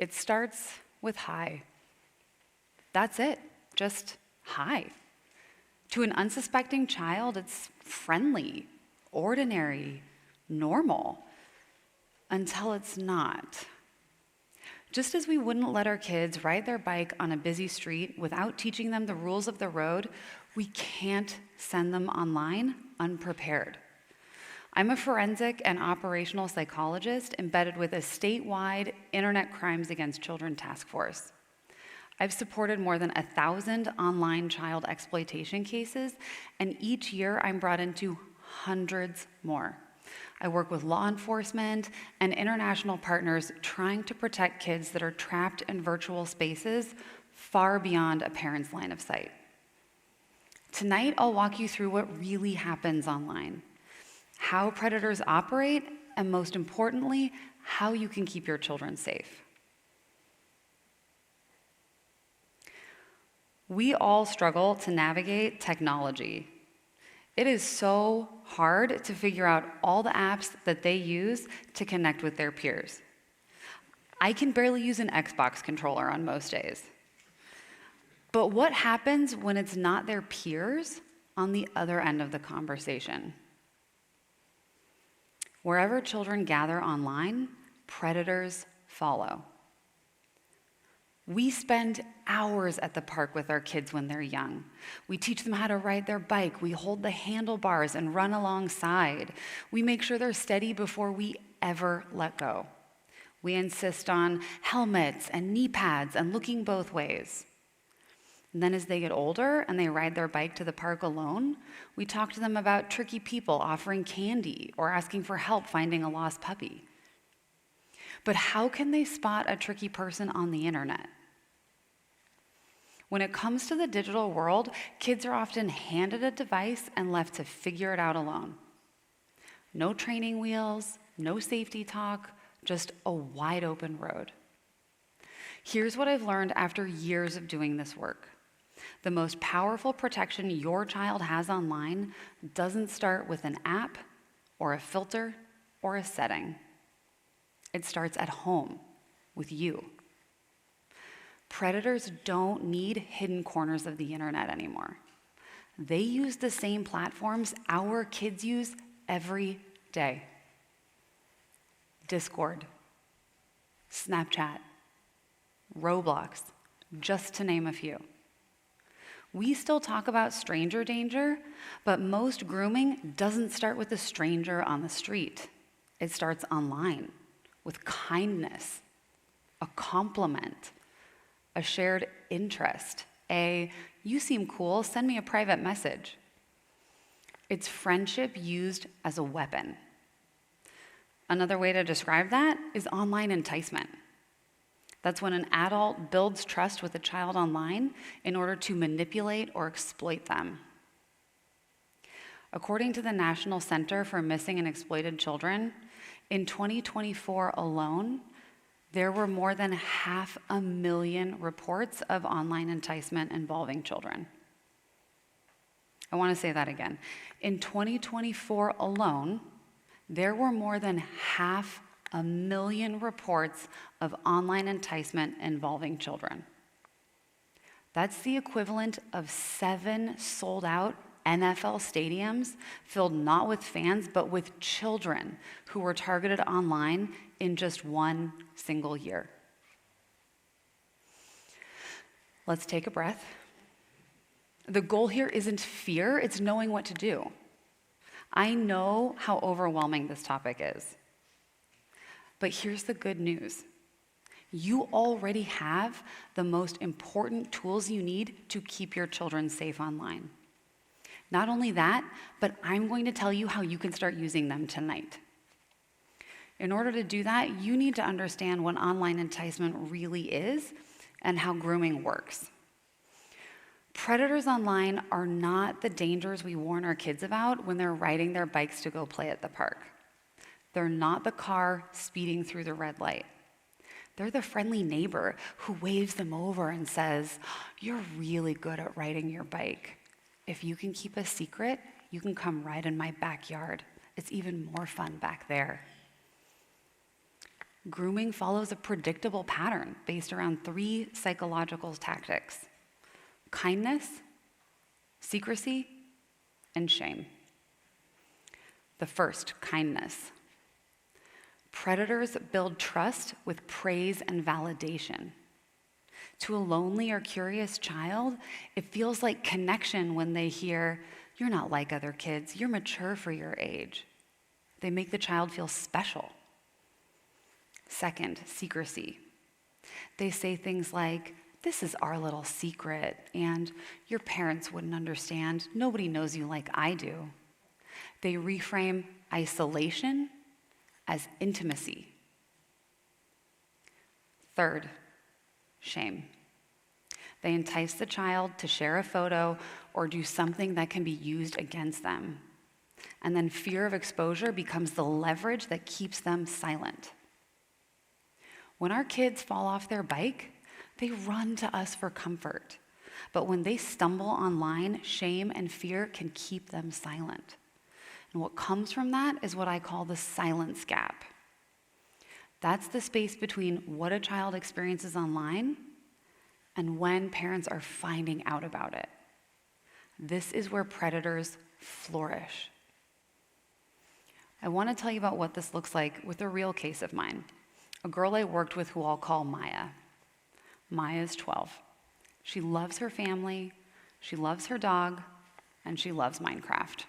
It starts with hi. That's it, just hi. To an unsuspecting child, it's friendly, ordinary, normal, until it's not. Just as we wouldn't let our kids ride their bike on a busy street without teaching them the rules of the road, we can't send them online unprepared. I'm a forensic and operational psychologist embedded with a statewide Internet Crimes Against Children task force. I've supported more than 1,000 online child exploitation cases, and each year I'm brought into hundreds more. I work with law enforcement and international partners trying to protect kids that are trapped in virtual spaces far beyond a parent's line of sight. Tonight, I'll walk you through what really happens online, how predators operate, and most importantly, how you can keep your children safe. We all struggle to navigate technology. It is so hard to figure out all the apps that they use to connect with their peers. I can barely use an Xbox controller on most days. But what happens when it's not their peers on the other end of the conversation? Wherever children gather online, predators follow. We spend hours at the park with our kids when they're young. We teach them how to ride their bike. We hold the handlebars and run alongside. We make sure they're steady before we ever let go. We insist on helmets and knee pads and looking both ways. And then as they get older and they ride their bike to the park alone, we talk to them about tricky people offering candy or asking for help finding a lost puppy. But how can they spot a tricky person on the internet? When it comes to the digital world, kids are often handed a device and left to figure it out alone. No training wheels, no safety talk, just a wide open road. Here's what I've learned after years of doing this work. The most powerful protection your child has online doesn't start with an app or a filter or a setting. It starts at home with you. Predators don't need hidden corners of the internet anymore. They use the same platforms our kids use every day. Discord, Snapchat, Roblox, just to name a few. We still talk about stranger danger, but most grooming doesn't start with a stranger on the street. It starts online with kindness, a compliment, a shared interest, you seem cool, send me a private message. It's friendship used as a weapon. Another way to describe that is online enticement. That's when an adult builds trust with a child online in order to manipulate or exploit them. According to the National Center for Missing and Exploited Children, in 2024 alone, there were more than 500,000 reports of online enticement involving children. I want to say that again. In 2024 alone, there were more than 500,000 reports of online enticement involving children. That's the equivalent of 7 sold-out NFL stadiums filled not with fans, but with children who were targeted online in just one single year. Let's take a breath. The goal here isn't fear, it's knowing what to do. I know how overwhelming this topic is. But here's the good news. You already have the most important tools you need to keep your children safe online. Not only that, but I'm going to tell you how you can start using them tonight. In order to do that, you need to understand what online enticement really is and how grooming works. Predators online are not the dangers we warn our kids about when they're riding their bikes to go play at the park. They're not the car speeding through the red light. They're the friendly neighbor who waves them over and says, "You're really good at riding your bike. If you can keep a secret, you can come ride in my backyard. It's even more fun back there." Grooming follows a predictable pattern based around 3 psychological tactics: kindness, secrecy, and shame. The first, kindness. Predators build trust with praise and validation. To a lonely or curious child, it feels like connection when they hear, "You're not like other kids, you're mature for your age." They make the child feel special. Second, secrecy. They say things like, "This is our little secret," and "Your parents wouldn't understand. Nobody knows you like I do." They reframe isolation as intimacy. Third, shame. They entice the child to share a photo or do something that can be used against them. And then fear of exposure becomes the leverage that keeps them silent. When our kids fall off their bike, they run to us for comfort. But when they stumble online, shame and fear can keep them silent. And what comes from that is what I call the silence gap. That's the space between what a child experiences online and when parents are finding out about it. This is where predators flourish. I want to tell you about what this looks like with a real case of mine. A girl I worked with who I'll call Maya. Maya is 12. She loves her family, she loves her dog, and she loves Minecraft.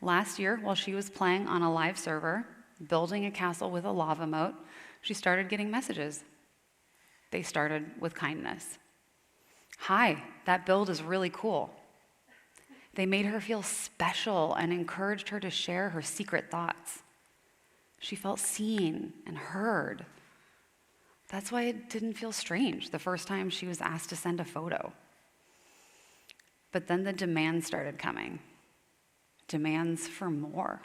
Last year, while she was playing on a live server, building a castle with a lava moat, she started getting messages. They started with kindness. "Hi, that build is really cool." They made her feel special and encouraged her to share her secret thoughts. She felt seen and heard. That's why it didn't feel strange the first time she was asked to send a photo. But then the demands started coming. Demands for more.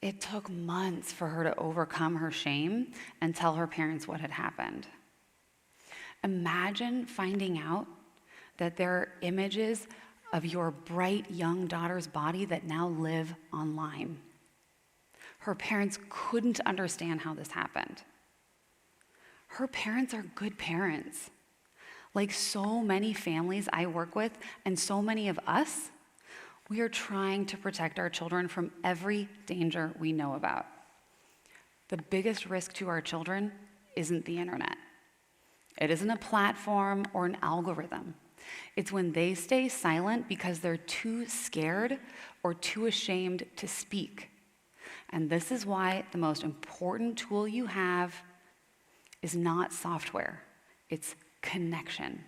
It took months for her to overcome her shame and tell her parents what had happened. Imagine finding out that there are images of your bright young daughter's body that now live online. Her parents couldn't understand how this happened. Her parents are good parents. Like so many families I work with, and so many of us, we are trying to protect our children from every danger we know about. The biggest risk to our children isn't the internet. It isn't a platform or an algorithm. It's when they stay silent because they're too scared or too ashamed to speak. And this is why the most important tool you have is not software, it's connection.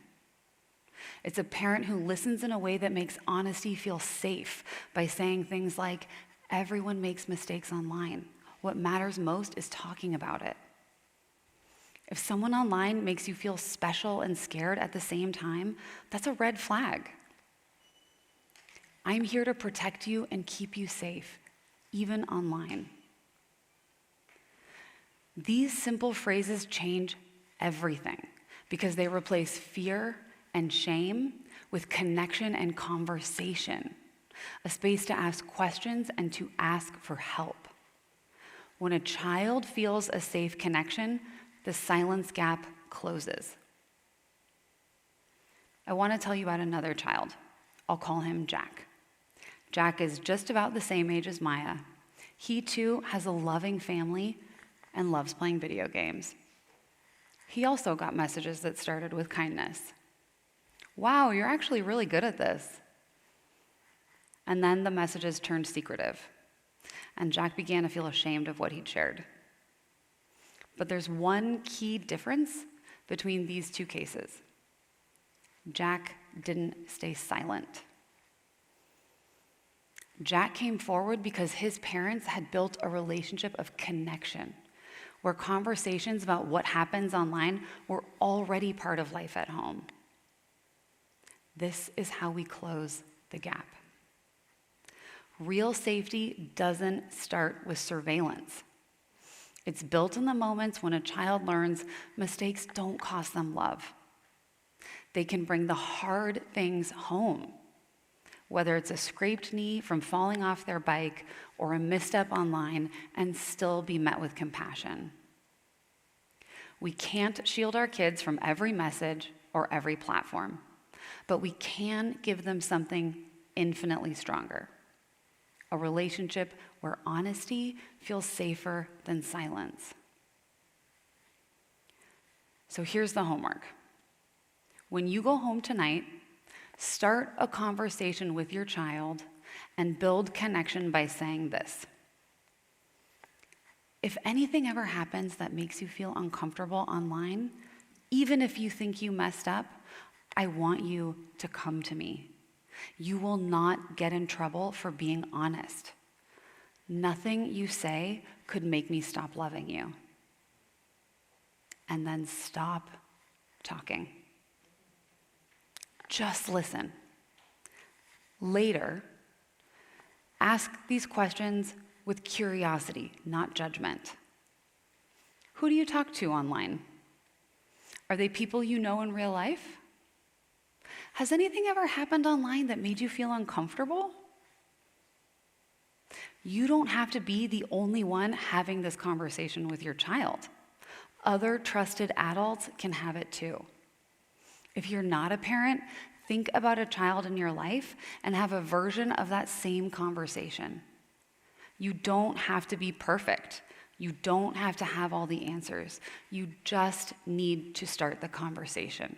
It's a parent who listens in a way that makes honesty feel safe by saying things like, "Everyone makes mistakes online. What matters most is talking about it." If someone online makes you feel special and scared at the same time, that's a red flag. I'm here to protect you and keep you safe, even online. These simple phrases change everything because they replace fear and shame with connection and conversation, a space to ask questions and to ask for help. When a child feels a safe connection, the silence gap closes. I want to tell you about another child. I'll call him Jack. Jack is just about the same age as Maya. He too has a loving family and loves playing video games. He also got messages that started with kindness. "Wow, you're actually really good at this." And then the messages turned secretive, and Jack began to feel ashamed of what he'd shared. But there's one key difference between these two cases. Jack didn't stay silent. Jack came forward because his parents had built a relationship of connection, where conversations about what happens online were already part of life at home. This is how we close the gap. Real safety doesn't start with surveillance. It's built in the moments when a child learns mistakes don't cost them love. They can bring the hard things home. whether it's a scraped knee from falling off their bike or a misstep online, and still be met with compassion. We can't shield our kids from every message or every platform, but we can give them something infinitely stronger: a relationship where honesty feels safer than silence. So here's the homework. When you go home tonight, start a conversation with your child and build connection by saying this: if anything ever happens that makes you feel uncomfortable online, even if you think you messed up, I want you to come to me. You will not get in trouble for being honest. Nothing you say could make me stop loving you. And then stop talking. Just listen. Later, ask these questions with curiosity, not judgment. Who do you talk to online? Are they people you know in real life? Has anything ever happened online that made you feel uncomfortable? You don't have to be the only one having this conversation with your child. Other trusted adults can have it too. If you're not a parent, think about a child in your life and have a version of that same conversation. You don't have to be perfect. You don't have to have all the answers. You just need to start the conversation.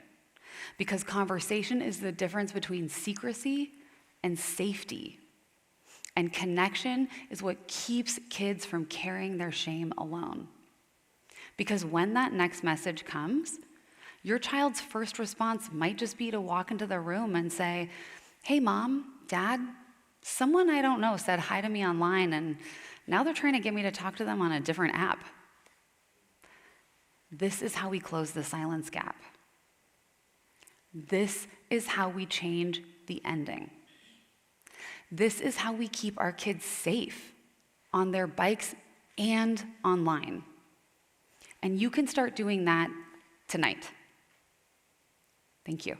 Because conversation is the difference between secrecy and safety. And connection is what keeps kids from carrying their shame alone. Because when that next message comes, your child's first response might just be to walk into the room and say, "Hey, Mom, Dad, someone I don't know said hi to me online, and now they're trying to get me to talk to them on a different app." This is how we close the silence gap. This is how we change the ending. This is how we keep our kids safe on their bikes and online. And you can start doing that tonight. Thank you.